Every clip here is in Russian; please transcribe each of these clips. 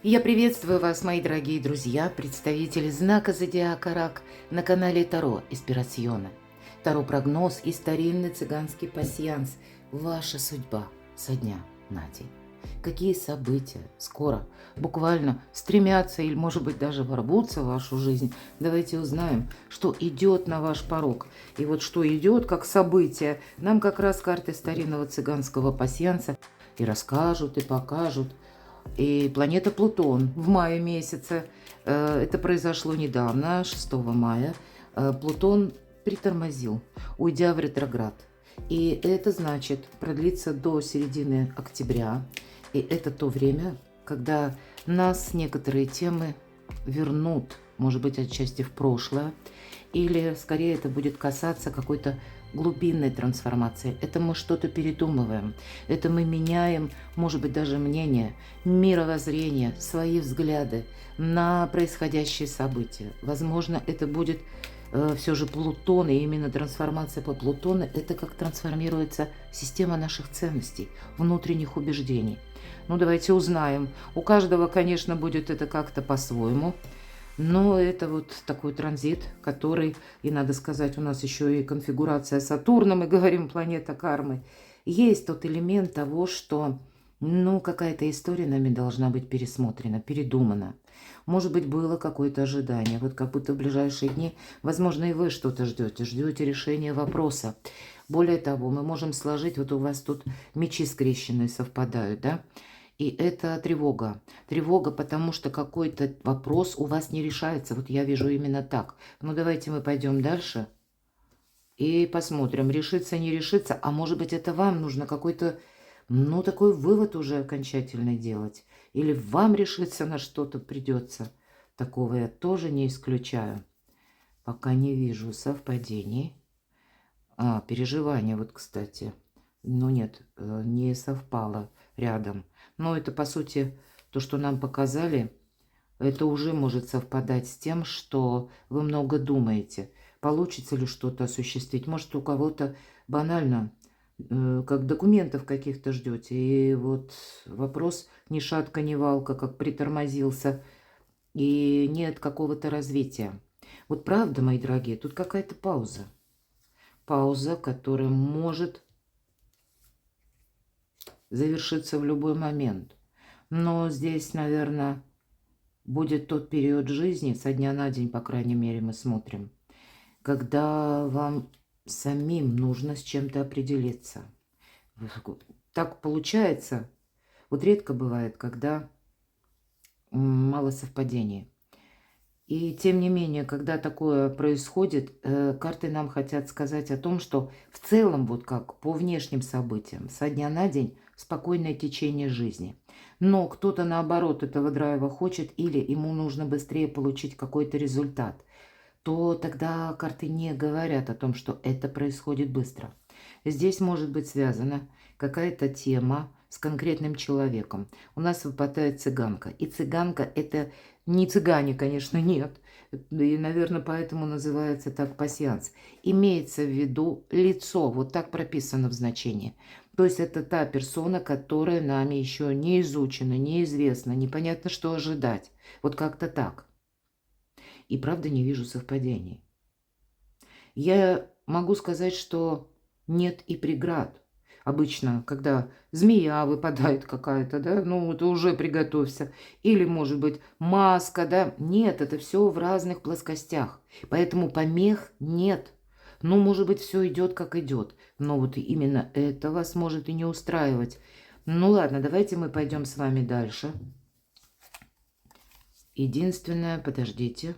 Я приветствую вас, мои дорогие друзья, представители знака Зодиака Рак на канале Таро Инспирасьона. Таро-прогноз и старинный цыганский пасьянс. Ваша судьба со дня на день. Какие события скоро, буквально стремятся или, может быть, даже ворвутся в вашу жизнь. Давайте узнаем, что идет на ваш порог. И вот что идет как событие, нам как раз карты старинного цыганского пасьянса и расскажут, и покажут. И планета Плутон в мае месяце, это произошло недавно, 6 мая, Плутон притормозил, уйдя в ретроград. И это значит продлится до середины октября. И это то время, когда нас некоторые темы вернут, может быть, отчасти в прошлое, или скорее это будет касаться какой-то глубинной трансформации. Это мы что-то передумываем, это мы меняем, может быть, даже мнение, мировоззрение, свои взгляды на происходящие события. Возможно, это будет все же Плутон, и именно трансформация по Плутону – это как трансформируется система наших ценностей, внутренних убеждений. Ну, давайте узнаем. У каждого, конечно, будет это как-то по-своему. Но это вот такой транзит, который, и надо сказать, у нас еще и конфигурация Сатурна, мы говорим, планета кармы. Есть тот элемент того, что, ну, какая-то история нами должна быть пересмотрена, передумана. Может быть, было какое-то ожидание, вот как будто в ближайшие дни, возможно, и вы что-то ждете решения вопроса. Более того, мы можем сложить, вот у вас тут мечи скрещенные совпадают, да? И это тревога. Тревога, потому что какой-то вопрос у вас не решается. Вот я вижу именно так. Ну, давайте мы пойдем дальше и посмотрим, решится, не решится. А может быть, это вам нужно какой-то, ну, такой вывод уже окончательный делать. Или вам решиться на что-то придется. Такого я тоже не исключаю. Пока не вижу совпадений. Переживания, вот, кстати. Ну, нет, не совпало рядом. Но это, по сути, то, что нам показали, это уже может совпадать с тем, что вы много думаете. Получится ли что-то осуществить? Может, у кого-то банально, как документов каких-то ждете. И вот вопрос ни шатка, ни валка, как притормозился. И нет какого-то развития. Вот правда, мои дорогие, тут какая-то пауза. Пауза, которая может завершиться в любой момент. Но здесь, наверное, будет тот период жизни, со дня на день, по крайней мере, мы смотрим, когда вам самим нужно с чем-то определиться. Так получается, вот редко бывает, когда мало совпадений. И тем не менее, когда такое происходит, карты нам хотят сказать о том, что в целом, вот как по внешним событиям, со дня на день спокойное течение жизни. Но кто-то наоборот этого драйва хочет или ему нужно быстрее получить какой-то результат, то тогда карты не говорят о том, что это происходит быстро. Здесь может быть связана какая-то тема с конкретным человеком. У нас выпадает цыганка. И цыганка – это не цыгане, конечно, нет. И, наверное, поэтому называется так пасьянс. Имеется в виду лицо, вот так прописано в значении. То есть это та персона, которая нами еще не изучена, неизвестна, непонятно, что ожидать. Вот как-то так. И правда не вижу совпадений. Я могу сказать, что нет и преград. Обычно, когда змея выпадает какая-то, да, ну, ты уже приготовься. Или, может быть, маска, да. Нет, это все в разных плоскостях. Поэтому помех нет. Ну, может быть, все идет, как идет. Но вот именно это вас может и не устраивать. Ну, ладно, давайте мы пойдем с вами дальше. Единственное, подождите.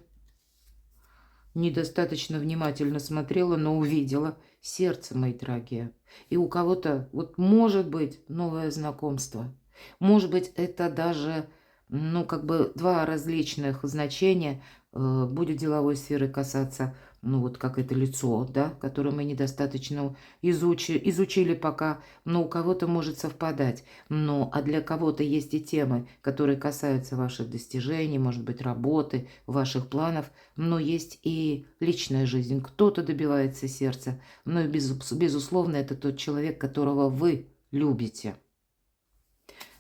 Недостаточно внимательно смотрела, но увидела сердце, мои дорогие. И у кого-то, вот может быть, новое знакомство. Может быть, это даже, ну, как бы два различных значения будет деловой сферы касаться, ну, вот как это лицо, да, которое мы недостаточно изучили пока, но у кого-то может совпадать. Ну, а для кого-то есть и темы, которые касаются ваших достижений, может быть, работы, ваших планов, но есть и личная жизнь. Кто-то добивается сердца, но и безусловно, это тот человек, которого вы любите.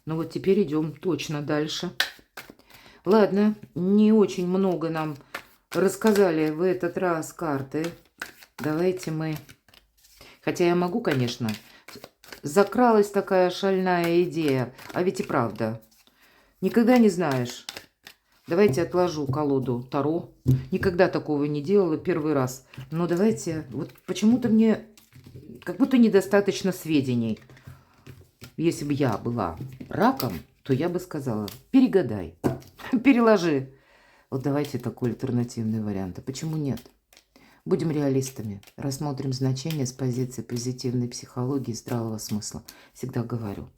Ну вот теперь идем точно дальше. Ладно, не очень много нам рассказали в этот раз карты. Давайте мы... Хотя я могу, конечно. Закралась такая шальная идея. А ведь и правда. Никогда не знаешь. Давайте отложу колоду Таро. Никогда такого не делала, первый раз. Но давайте... Вот почему-то мне как будто недостаточно сведений. Если бы я была раком, то я бы сказала, перегадай, переложи. Вот давайте такой альтернативный вариант. А почему нет? Будем реалистами. Рассмотрим значение с позиции позитивной психологии и здравого смысла. Всегда говорю.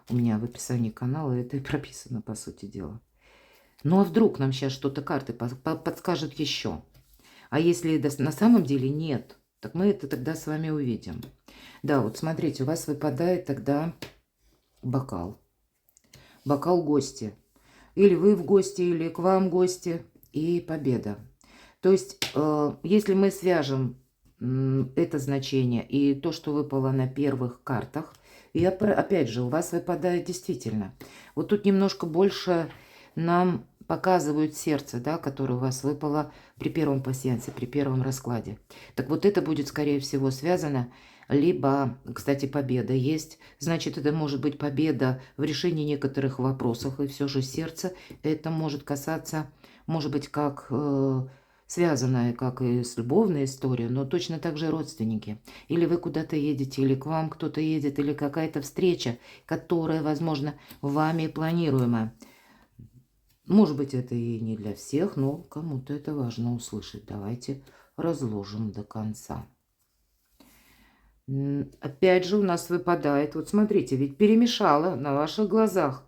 У меня в описании канала это и прописано, по сути дела. Ну а вдруг нам сейчас что-то карты подскажут еще? А если на самом деле нет, так мы это тогда с вами увидим. Да, вот смотрите, у вас выпадает тогда бокал. Бокал гости. Или вы в гости, или к вам гости. И победа. То есть, если мы свяжем это значение и то, что выпало на первых картах, и опять же, у вас выпадает действительно. Вот тут немножко больше нам показывают сердце, да, которое у вас выпало при первом пасьянсе, при первом раскладе. Так вот это будет, скорее всего, связано, либо, кстати, победа есть, значит, это может быть победа в решении некоторых вопросов, и все же сердце это может касаться, может быть, как связанная, как и с любовной историей, но точно так же родственники. Или вы куда-то едете, или к вам кто-то едет, или какая-то встреча, которая, возможно, вами планируема. Может быть, это и не для всех, но кому-то это важно услышать. Давайте разложим до конца. Опять же у нас выпадает, вот смотрите, ведь перемешало на ваших глазах.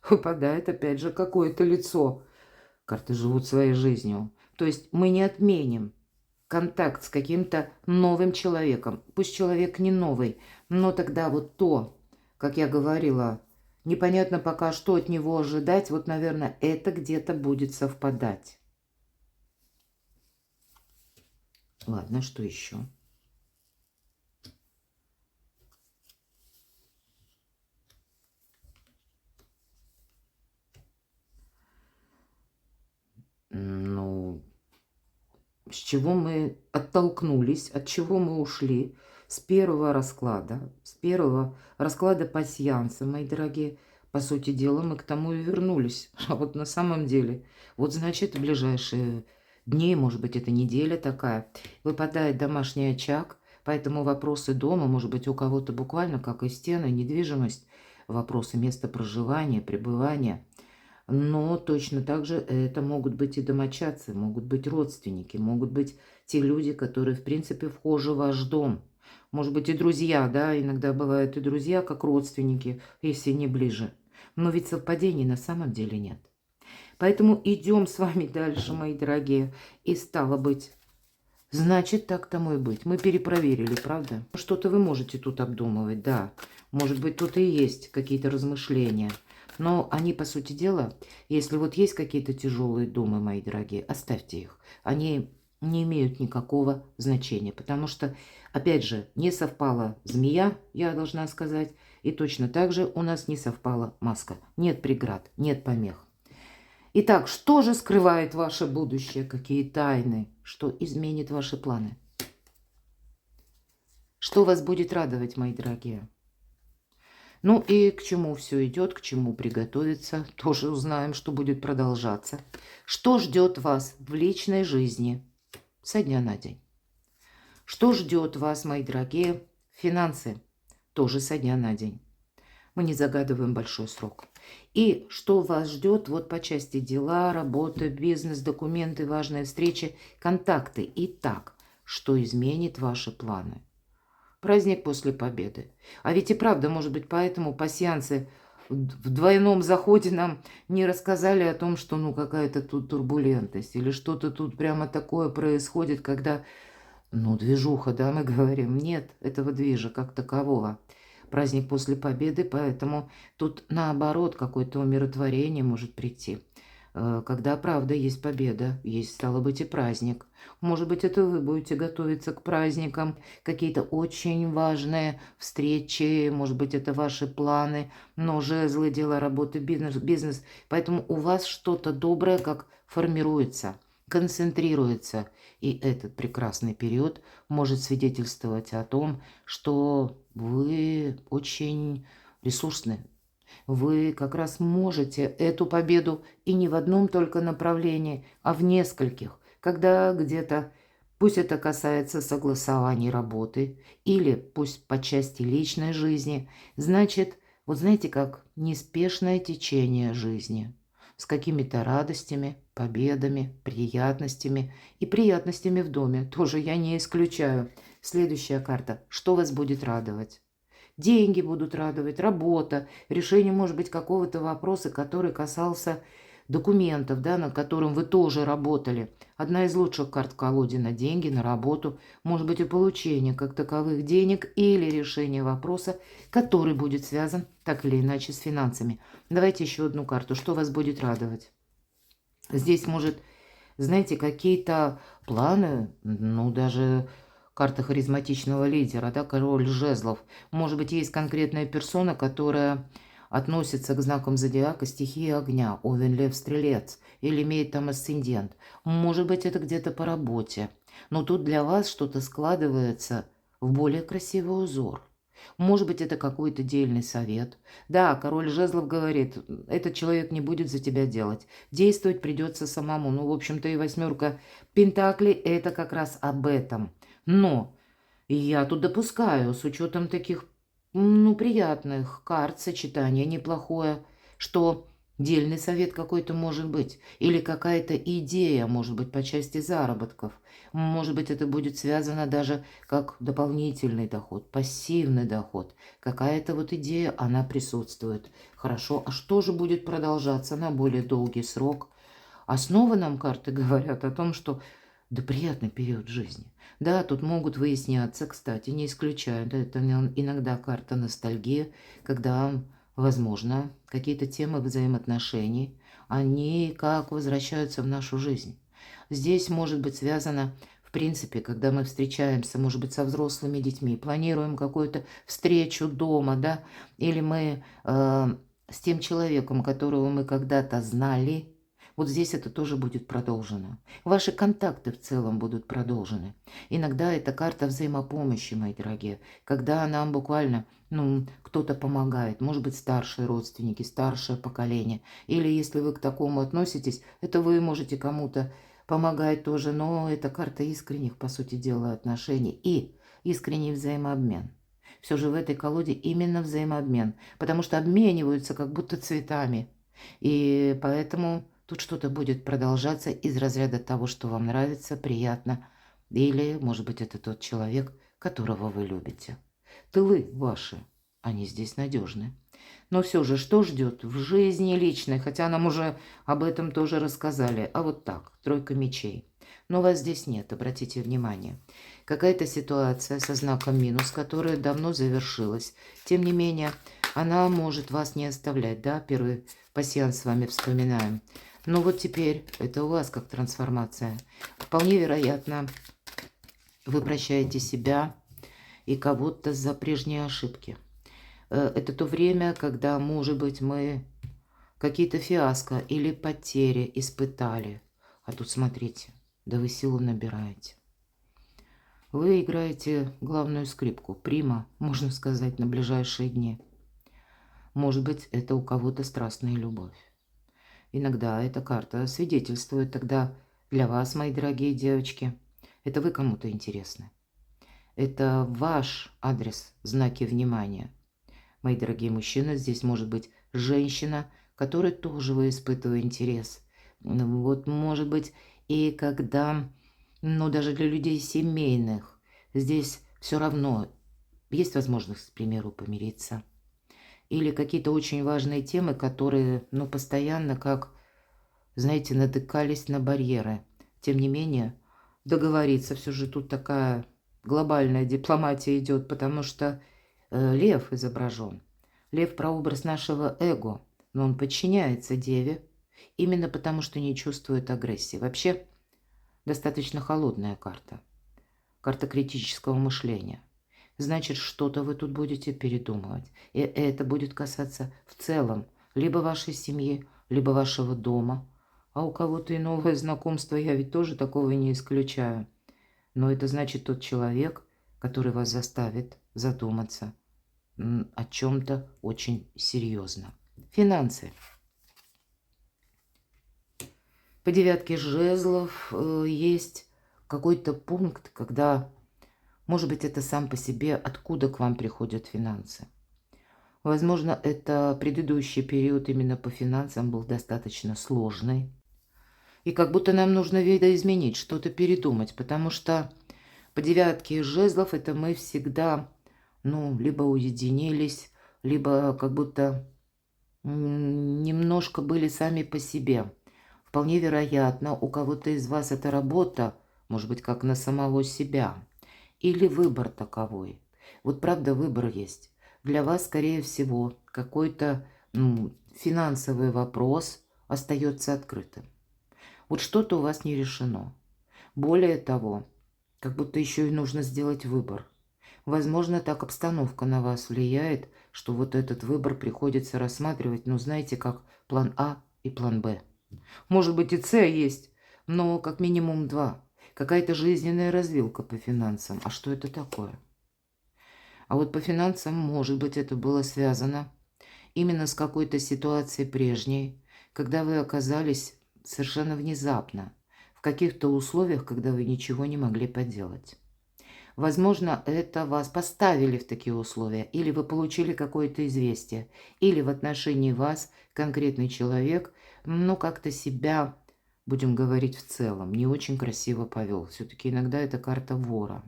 Выпадает опять же какое-то лицо. Карты живут своей жизнью. То есть мы не отменим контакт с каким-то новым человеком. Пусть человек не новый, но тогда вот то, как я говорила, непонятно пока, что от него ожидать. Вот, наверное, это где-то будет совпадать. Ладно, что еще? Ну, с чего мы оттолкнулись, от чего мы ушли с первого расклада пасьянса, мои дорогие. По сути дела, мы к тому и вернулись. А вот на самом деле, вот значит, в ближайшие дни, может быть, это неделя такая, выпадает домашний очаг, поэтому вопросы дома, может быть, у кого-то буквально, как и стены, недвижимость, вопросы места проживания, пребывания. Но точно так же это могут быть и домочадцы, могут быть родственники, могут быть те люди, которые, в принципе, вхожи в ваш дом. Может быть, и друзья, да, иногда бывают и друзья, как родственники, если не ближе. Но ведь совпадений на самом деле нет. Поэтому идем с вами дальше, мои дорогие. И стало быть, значит, так тому и быть. Мы перепроверили, правда? Что-то вы можете тут обдумывать, да. Может быть, тут и есть какие-то размышления. Но они, по сути дела, если вот есть какие-то тяжелые думы, мои дорогие, оставьте их. Они не имеют никакого значения, потому что, опять же, не совпала змея, я должна сказать, и точно так же у нас не совпала маска. Нет преград, нет помех. Итак, что же скрывает ваше будущее? Какие тайны? Что изменит ваши планы? Что вас будет радовать, мои дорогие? Ну и к чему все идет, к чему приготовиться, тоже узнаем, что будет продолжаться. Что ждет вас в личной жизни со дня на день? Что ждет вас, мои дорогие, финансы, тоже со дня на день? Мы не загадываем большой срок. И что вас ждет вот по части дела, работы, бизнес, документы, важные встречи, контакты. Итак, что изменит ваши планы? Праздник после победы. А ведь и правда, может быть, поэтому пасьянсы в двойном заходе нам не рассказали о том, что ну какая-то тут турбулентность или что-то тут прямо такое происходит, когда, ну, движуха, да, мы говорим. Нет этого движа как такового. Праздник после победы, поэтому тут наоборот какое-то умиротворение может прийти. когда, правда, есть победа, есть, стало быть, и праздник. Может быть, это вы будете готовиться к праздникам, какие-то очень важные встречи, может быть, это ваши планы, но жезлы, дела, работы, бизнес. Поэтому у вас что-то доброе как формируется, концентрируется. И этот прекрасный период может свидетельствовать о том, что вы очень ресурсны. Вы как раз можете эту победу и не в одном только направлении, а в нескольких. Когда где-то, пусть это касается согласований работы или пусть по части личной жизни, значит, вот знаете, как неспешное течение жизни с какими-то радостями, победами, приятностями и приятностями в доме. Тоже я не исключаю. Следующая карта. Что вас будет радовать? Деньги будут радовать, работа, решение, может быть, какого-то вопроса, который касался документов, да, над которым вы тоже работали. Одна из лучших карт в колоде на деньги, на работу, может быть, и получение как таковых денег или решение вопроса, который будет связан так или иначе с финансами. Давайте еще одну карту. Что вас будет радовать? Здесь может, знаете, какие-то планы, ну, даже карта харизматичного лидера, да, король жезлов. Может быть, есть конкретная персона, которая относится к знакам зодиака стихии огня, овен, лев, стрелец, или имеет там асцендент. Может быть, это где-то по работе. Но тут для вас что-то складывается в более красивый узор. Может быть, это какой-то дельный совет. Да, король жезлов говорит, этот человек не будет за тебя делать. Действовать придется самому. Ну, в общем-то, и восьмерка пентаклей – это как раз об этом. Но я тут допускаю, с учетом таких, ну, приятных карт, сочетания неплохое, что дельный совет какой-то может быть. Или какая-то идея, может быть, по части заработков. Может быть, это будет связано даже как дополнительный доход, пассивный доход. Какая-то вот идея, она присутствует. Хорошо, а что же будет продолжаться на более долгий срок? А снова нам карты говорят о том, что да, приятный период жизни. Да, тут могут выясняться, кстати, не исключаю, да, это иногда карта ностальгии, когда, возможно, какие-то темы взаимоотношений, они как возвращаются в нашу жизнь. Здесь может быть связано, в принципе, когда мы встречаемся, может быть, со взрослыми детьми, планируем какую-то встречу дома, да, или мы с тем человеком, которого мы когда-то знали, вот здесь это тоже будет продолжено. Ваши контакты в целом будут продолжены. Иногда это карта взаимопомощи, мои дорогие, когда нам буквально, ну, кто-то помогает, может быть, старшие родственники, старшее поколение. Или если вы к такому относитесь, это вы можете кому-то помогать тоже, но это карта искренних, по сути дела, отношений и искренний взаимообмен. Все же в этой колоде именно взаимообмен, потому что обмениваются как будто цветами. И поэтому тут что-то будет продолжаться из разряда того, что вам нравится, приятно. Или, может быть, это тот человек, которого вы любите. Тылы ваши, они здесь надежны. Но все же, что ждет в жизни личной? Хотя нам уже об этом тоже рассказали. А вот так, тройка мечей. Но вас здесь нет, обратите внимание. Какая-то ситуация со знаком минус, которая давно завершилась. Тем не менее, она может вас не оставлять. Да, первый пассианс с вами вспоминаем. Но вот теперь это у вас как трансформация. Вполне вероятно, вы прощаете себя и кого-то за прежние ошибки. Это то время, когда, может быть, мы какие-то фиаско или потери испытали. А тут смотрите, да вы силу набираете. Вы играете главную скрипку, прима, можно сказать, на ближайшие дни. Может быть, это у кого-то страстная любовь. Иногда эта карта свидетельствует тогда для вас, мои дорогие девочки. Это вы кому-то интересны. Это ваш адрес, знаки внимания. Мои дорогие мужчины, здесь может быть женщина, которой тоже вы испытываете интерес. Вот может быть и когда, ну даже для людей семейных, здесь все равно есть возможность, к примеру, помириться. Или какие-то очень важные темы, которые, ну, постоянно, как, знаете, натыкались на барьеры. Тем не менее, договориться, все же тут такая глобальная дипломатия идет, потому что лев изображен. Лев – прообраз нашего эго, но он подчиняется деве. Именно потому, что не чувствует агрессии. Вообще, достаточно холодная карта. Карта критического мышления. Значит, что-то вы тут будете передумывать. И это будет касаться в целом либо вашей семьи, либо вашего дома. А у кого-то и новое знакомство, я ведь тоже такого не исключаю. Но это значит тот человек, который вас заставит задуматься о чем-то очень серьезно. Финансы. По девятке жезлов есть какой-то пункт, когда, может быть, это сам по себе, откуда к вам приходят финансы. Возможно, это предыдущий период именно по финансам был достаточно сложный. И как будто нам нужно видоизменить, что-то передумать, потому что по девятке жезлов это мы всегда, либо уединились, либо как будто немножко были сами по себе. Вполне вероятно, у кого-то из вас эта работа, может быть, как на самого себя, или выбор таковой. Вот правда, выбор есть. Для вас, скорее всего, какой-то финансовый вопрос остается открытым. Вот что-то у вас не решено. Более того, как будто еще и нужно сделать выбор. Возможно, так обстановка на вас влияет, что вот этот выбор приходится рассматривать, знаете, как план А и план Б. Может быть, и С есть, но как минимум 2. Какая-то жизненная развилка по финансам. А что это такое? А вот по финансам, может быть, это было связано именно с какой-то ситуацией прежней, когда вы оказались совершенно внезапно в каких-то условиях, когда вы ничего не могли поделать. Возможно, это вас поставили в такие условия, или вы получили какое-то известие, или в отношении вас конкретный человек, как-то себя, будем говорить в целом, не очень красиво повел. Все-таки иногда это карта вора.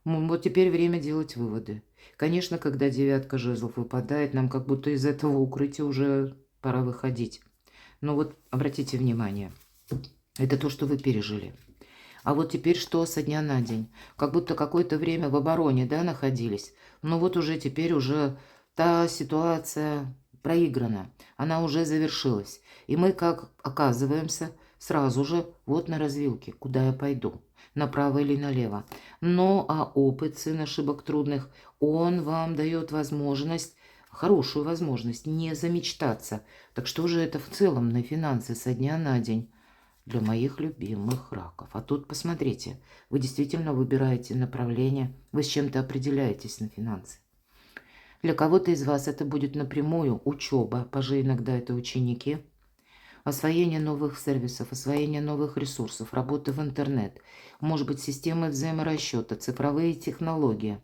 Вот теперь время делать выводы. Конечно, когда девятка жезлов выпадает, нам как будто из этого укрытия уже пора выходить. Но вот обратите внимание, это то, что вы пережили. А вот теперь что со дня на день? Как будто какое-то время в обороне, находились. Но вот уже теперь уже та ситуация проиграна. Она уже завершилась. И мы как оказываемся сразу же вот на развилке, куда я пойду. Направо или налево. Но опыт, сын ошибок трудных, он вам дает возможность, хорошую возможность, не замечтаться. Так что же это в целом на финансы со дня на день? Для моих любимых раков. А тут посмотрите, вы действительно выбираете направление, вы с чем-то определяетесь на финансы. Для кого-то из вас это будет напрямую учеба, пажи иногда это ученики, освоение новых сервисов, освоение новых ресурсов, работа в интернет, может быть системы взаиморасчета, цифровые технологии,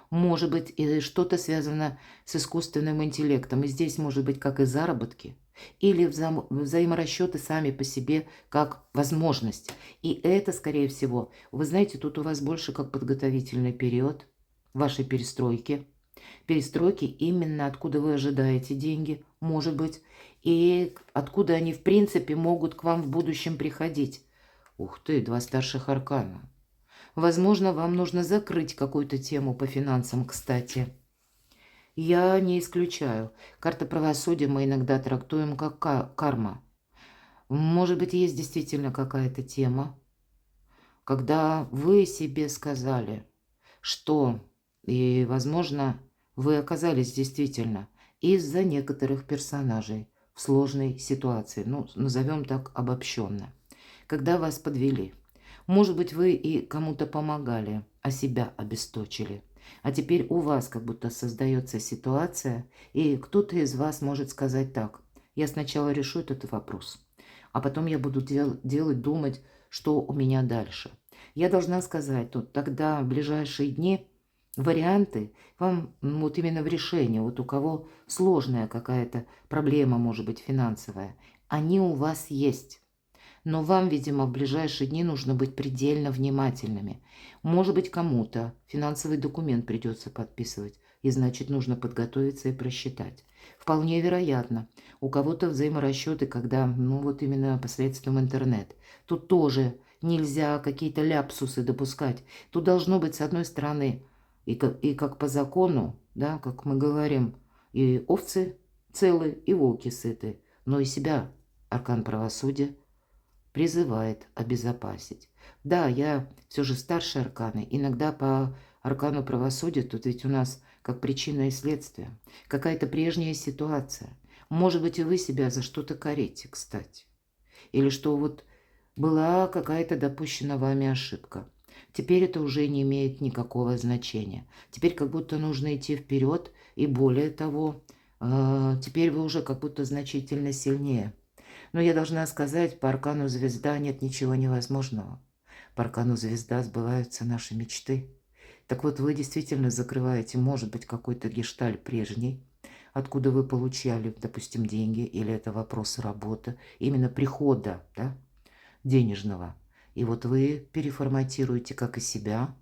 может быть и что-то связано с искусственным интеллектом. И здесь может быть как и заработки, или взаиморасчеты сами по себе как возможность. И это, скорее всего, вы знаете, тут у вас больше как подготовительный период вашей перестройки. Перестройки именно откуда вы ожидаете деньги, может быть, и откуда они, в принципе, могут к вам в будущем приходить. Ух ты, 2 старших аркана. Возможно, вам нужно закрыть какую-то тему по финансам, кстати. Я не исключаю. Карта правосудия мы иногда трактуем как карма. Может быть, есть действительно какая-то тема, когда вы себе сказали, что, и, возможно, вы оказались действительно из-за некоторых персонажей в сложной ситуации, назовем так обобщенно, когда вас подвели. Может быть, вы и кому-то помогали, а себя обесточили. А теперь у вас как будто создается ситуация, и кто-то из вас может сказать так: я сначала решу этот вопрос, а потом я буду думать, что у меня дальше. Я должна сказать, тогда в ближайшие дни варианты вам вот именно в решении, вот у кого сложная какая-то проблема, может быть, финансовая, они у вас есть. Но вам, видимо, в ближайшие дни нужно быть предельно внимательными. Может быть, кому-то финансовый документ придется подписывать, и значит, нужно подготовиться и просчитать. Вполне вероятно, у кого-то взаиморасчеты, когда, вот именно посредством интернет. Тут тоже нельзя какие-то ляпсусы допускать. Тут должно быть, с одной стороны, и как по закону, как мы говорим, и овцы целы, и волки сыты, но и себя аркан правосудия призывает обезопасить. Да, я все же старше арканы. Иногда по аркану правосудия тут ведь у нас как причина и следствие. Какая-то прежняя ситуация. Может быть, и вы себя за что-то корите, кстати. Или что вот была какая-то допущена вами ошибка. Теперь это уже не имеет никакого значения. Теперь как будто нужно идти вперед, и более того, теперь вы уже как будто значительно сильнее. Но я должна сказать, по аркану звезда нет ничего невозможного. По аркану звезда сбываются наши мечты. Так вот, вы действительно закрываете, может быть, какой-то гештальт прежний, откуда вы получали, допустим, деньги, или это вопрос работы, именно прихода, да, денежного. И вот вы переформатируете как и себя,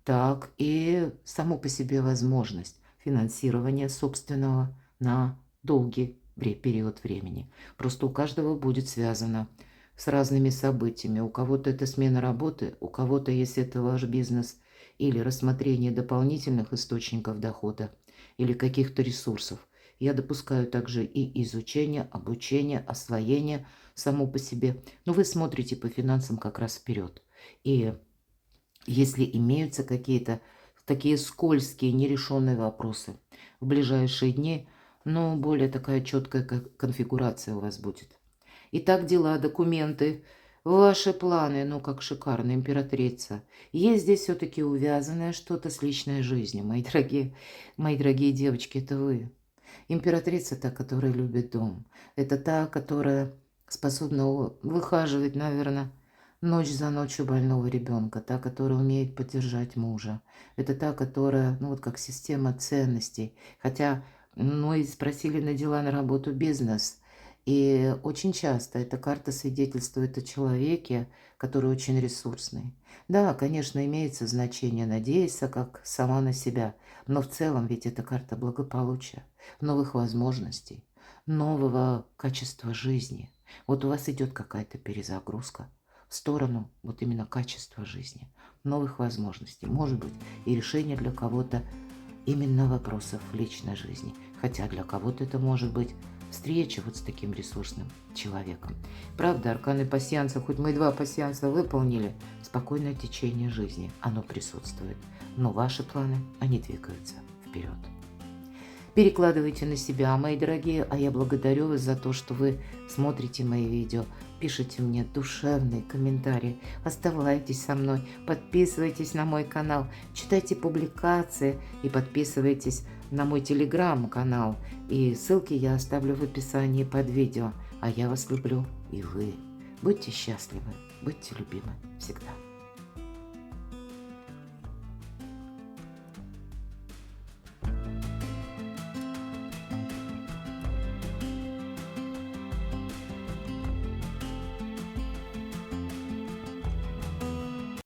так и саму по себе возможность финансирования собственного на долгий период времени. Просто у каждого будет связано с разными событиями. У кого-то это смена работы, у кого-то, если это ваш бизнес, или рассмотрение дополнительных источников дохода, или каких-то ресурсов. Я допускаю также и изучение, обучение, освоение само по себе. Но вы смотрите по финансам как раз вперед. И если имеются какие-то такие скользкие, нерешенные вопросы в ближайшие дни, но более такая четкая конфигурация у вас будет. Итак, дела, документы, ваши планы, ну как шикарно, императрица. Есть здесь все-таки увязанное что-то с личной жизнью, мои дорогие девочки, это вы. Императрица та, которая любит дом. Это та, которая способна выхаживать, наверное, ночь за ночью больного ребенка. Та, которая умеет поддержать мужа. Это та, которая, ну вот как система ценностей. Хотя, ну и спросили на дела, на работу, бизнес. И очень часто эта карта свидетельствует о человеке, который очень ресурсный. Да, конечно, имеется значение надеяться как сама на себя, но в целом ведь это карта благополучия, новых возможностей, нового качества жизни. Вот у вас идет какая-то перезагрузка в сторону вот именно качества жизни, новых возможностей, может быть, и решение для кого-то именно вопросов личной жизни, хотя для кого-то это может быть встреча вот с таким ресурсным человеком. Правда, арканы пассианса, хоть мы 2 пассианса выполнили, спокойное течение жизни, оно присутствует. Но ваши планы, они двигаются вперед. Перекладывайте на себя, мои дорогие, а я благодарю вас за то, что вы смотрите мои видео, пишите мне душевные комментарии, оставайтесь со мной, подписывайтесь на мой канал, читайте публикации и подписывайтесь на мой телеграм-канал. И ссылки я оставлю в описании под видео. А я вас люблю, и вы. Будьте счастливы, будьте любимы всегда.